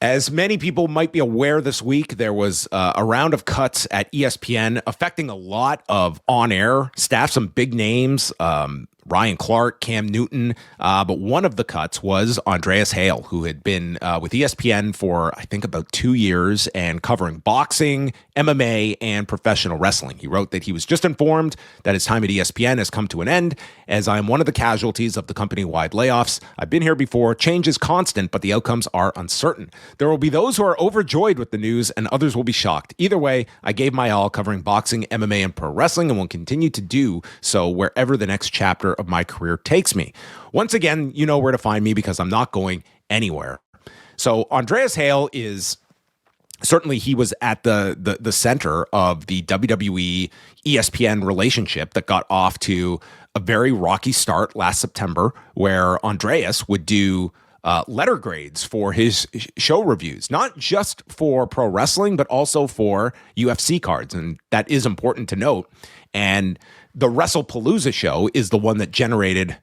As many people might be aware this week, there was a round of cuts at ESPN affecting a lot of on-air staff, some big names, Ryan Clark, Cam Newton, but one of the cuts was Andreas Hale, who had been with ESPN for, I think, about 2 years and covering boxing, MMA, and professional wrestling. He wrote that he was just informed that his time at ESPN has come to an end, as I am one of the casualties of the company-wide layoffs. I've been here before. Change is constant, but the outcomes are uncertain. There will be those who are overjoyed with the news, and others will be shocked. Either way, I gave my all covering boxing, MMA, and pro wrestling, and will continue to do so wherever the next chapter of my career takes me. Once again, you know where to find me because I'm not going anywhere. So Andreas Hale is certainly, he was at the center of the WWE ESPN relationship that got off to a very rocky start last September, where Andreas would do letter grades for his show reviews, not just for pro wrestling, but also for UFC cards. And that is important to note. And the WrestlePalooza show is the one that generated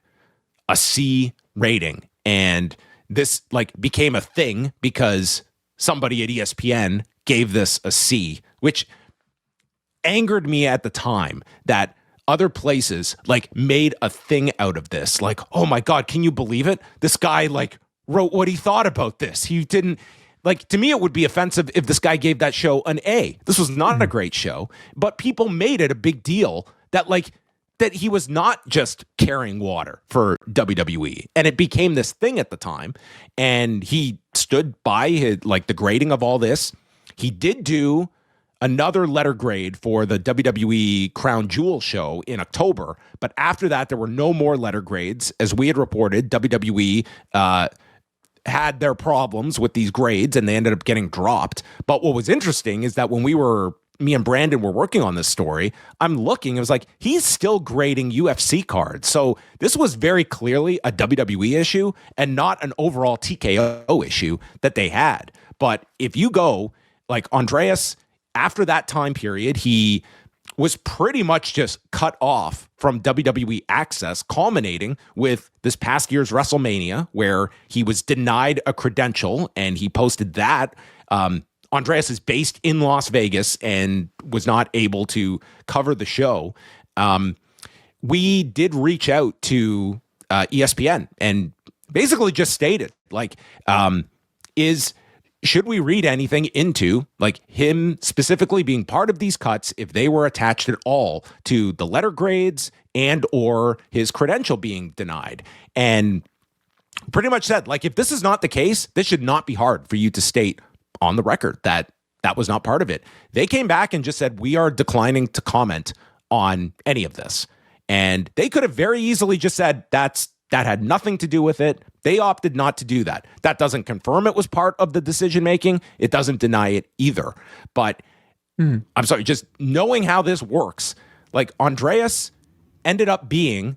a C rating. And this became a thing because somebody at ESPN gave this a C, which angered me at the time that other places made a thing out of this. Oh my God, can you believe it? This guy wrote what he thought about this. He didn't to me, it would be offensive if this guy gave that show an A. This was not a great show, but people made it a big deal that that he was not just carrying water for WWE. And it became this thing at the time. And he stood by his, the grading of all this. He did do another letter grade for the WWE Crown Jewel show in October. But after that, there were no more letter grades. As we had reported, WWE had their problems with these grades and they ended up getting dropped. But what was interesting is that when me and Brandon were working on this story, I'm looking, it was he's still grading UFC cards. So this was very clearly a WWE issue and not an overall TKO issue that they had. But if you go, Andreas, after that time period, he was pretty much just cut off from WWE access, culminating with this past year's WrestleMania, where he was denied a credential, and he posted that. Andreas is based in Las Vegas and was not able to cover the show. We did reach out to ESPN and basically just stated, should we read anything into him specifically being part of these cuts if they were attached at all to the letter grades and or his credential being denied? And pretty much said, if this is not the case, this should not be hard for you to state on the record that that was not part of it. They came back and just said, we are declining to comment on any of this. And they could have very easily just said that had nothing to do with it. They opted not to do that. That doesn't confirm it was part of the decision-making. It doesn't deny it either. But I'm sorry, just knowing how this works, Andreas ended up being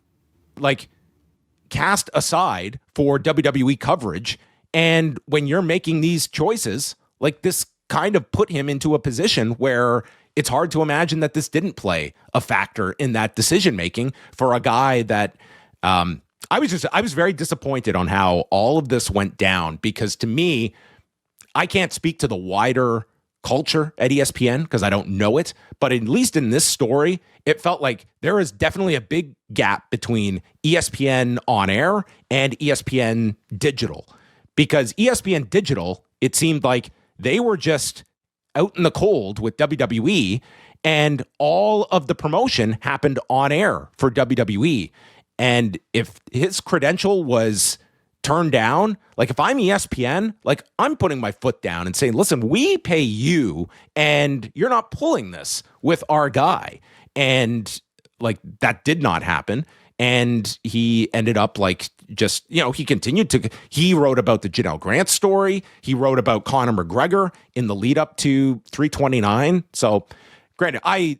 cast aside for WWE coverage. And when you're making these choices, this kind of put him into a position where it's hard to imagine that this didn't play a factor in that decision-making for a guy that, I was very disappointed on how all of this went down, because to me, I can't speak to the wider culture at ESPN because I don't know it, but at least in this story, it felt like there is definitely a big gap between ESPN on air and ESPN digital, because ESPN digital, it seemed like they were just out in the cold with WWE, and all of the promotion happened on air for WWE. And if his credential was turned down, if I'm ESPN, I'm putting my foot down and saying, listen, we pay you and you're not pulling this with our guy. And that did not happen. And he ended up he wrote about the Janelle Grant story. He wrote about Conor McGregor in the lead up to 329. So granted, I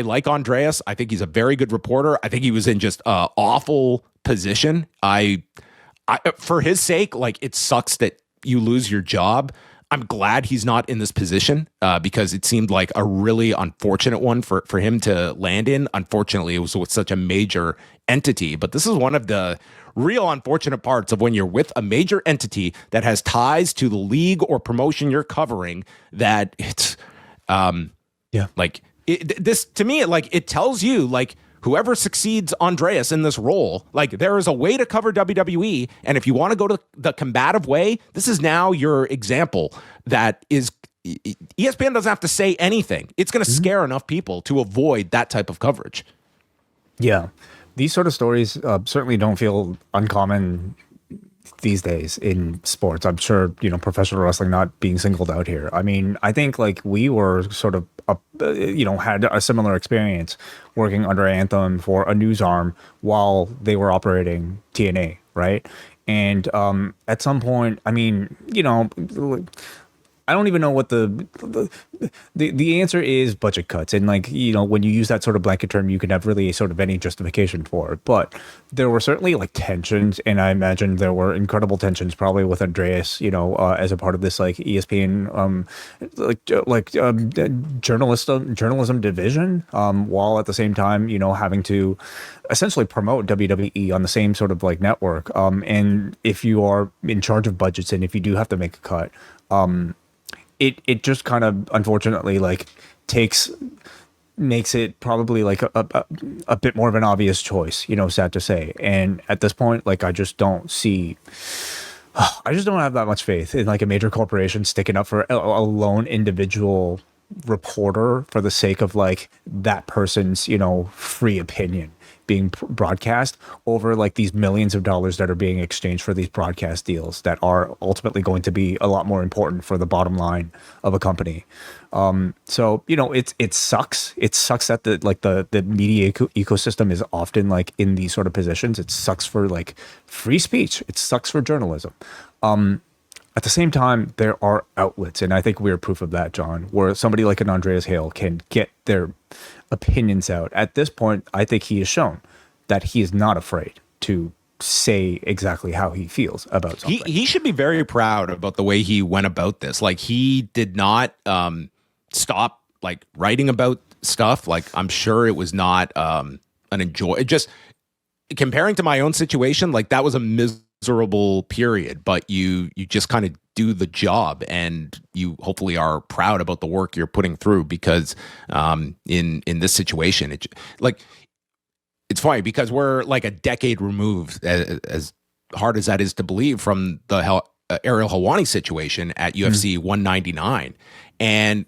like Andreas. I think he's a very good reporter. I think he was in just an awful position. I for his sake, it sucks that you lose your job. I'm glad he's not in this position because it seemed like a really unfortunate one for him to land in. Unfortunately, it was with such a major entity. But this is one of the real unfortunate parts of when you're with a major entity that has ties to the league or promotion you're covering, that it's like this to me, it tells you, like, whoever succeeds Andreas in this role, like, there is a way to cover WWE. And if you want to go to the combative way, this is now your example. That is, ESPN doesn't have to say anything. It's going to scare enough people to avoid that type of coverage. Yeah. These sort of stories certainly don't feel uncommon these days in sports. I'm sure, professional wrestling not being singled out here. I mean, I think like we were sort of, had a similar experience working under Anthem for a news arm while they were operating TNA, right? And at some point, I mean, I don't even know what the answer is. Budget cuts, and when you use that sort of blanket term, you can have really sort of any justification for it. But there were certainly tensions, and I imagine there were incredible tensions probably with Andreas, as a part of this ESPN journalism division, while at the same time having to essentially promote WWE on the same sort of network. And if you are in charge of budgets, and if you do have to make a cut, It just kind of unfortunately makes it probably a bit more of an obvious choice, sad to say. And at this point, I just don't have that much faith in a major corporation sticking up for a lone individual reporter for the sake of that person's free opinion being broadcast over these millions of dollars that are being exchanged for these broadcast deals that are ultimately going to be a lot more important for the bottom line of a company. So it sucks. It sucks that the media ecosystem is often in these sort of positions. It sucks for free speech. It sucks for journalism. At the same time, there are outlets, and I think we're proof of that, John, where somebody like an Andreas Hale can get their opinions out. At this point, I think he has shown that he is not afraid to say exactly how he feels about something. He should be very proud about the way he went about this. He did not stop writing about stuff. I'm sure it was not an enjoy. Just comparing to my own situation, that was a miserable period, but you just kind of do the job, and you hopefully are proud about the work you're putting through, because in this situation, it's funny because we're a decade removed, as hard as that is to believe, from the Ariel Helwani situation at UFC 199. And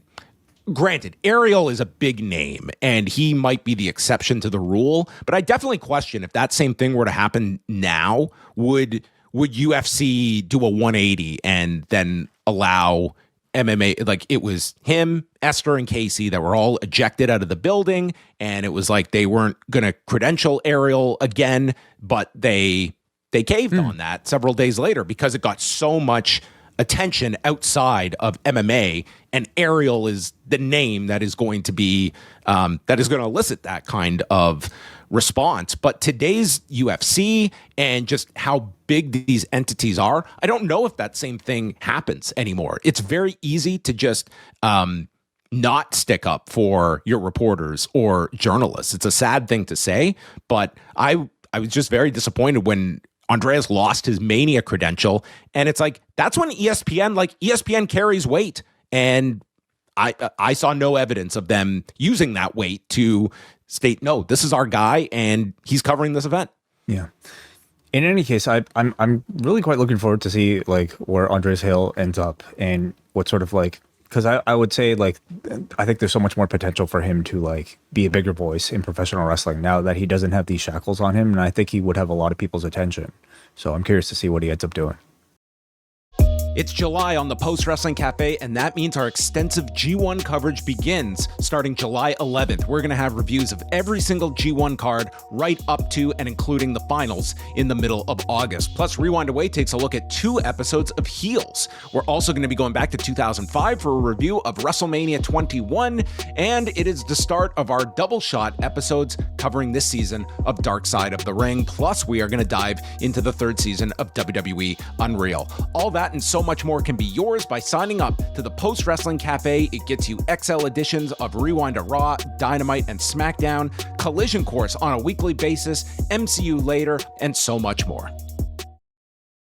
granted, Ariel is a big name, and he might be the exception to the rule, but I definitely question if that same thing were to happen now, would UFC do a 180 and then allow MMA? It was him, Esther, and Casey that were all ejected out of the building, and it was they weren't going to credential Ariel again, but they caved on that several days later because it got so much attention outside of MMA, and Ariel is the name that is going to be that is going to elicit that kind of response. But today's UFC and just how big these entities are, I don't know if that same thing happens anymore. It's very easy to just not stick up for your reporters or journalists. It's a sad thing to say, but I was just very disappointed when Andreas lost his Mania credential, and it's that's when ESPN carries weight, and I saw no evidence of them using that weight to state, no, this is our guy, and he's covering this event. Yeah. In any case, I'm really quite looking forward to see where Andreas Hale ends up, and what sort of because I would say I think there's so much more potential for him to be a bigger voice in professional wrestling now that he doesn't have these shackles on him, and I think he would have a lot of people's attention. So I'm curious to see what he ends up doing. It's July on the Post Wrestling Cafe, and that means our extensive G1 coverage begins starting July 11th. We're going to have reviews of every single G1 card right up to and including the finals in the middle of August. Plus, Rewind Away takes a look at 2 episodes of Heels. We're also going to be going back to 2005 for a review of WrestleMania 21, and it is the start of our double shot episodes covering this season of Dark Side of the Ring. Plus, we are going to dive into the 3rd season of WWE Unreal. All that and so so much more can be yours by signing up to the Post Wrestling Cafe. It gets you XL editions of Rewind to Raw, Dynamite, and SmackDown, Collision Course on a weekly basis, MCU later, and so much more.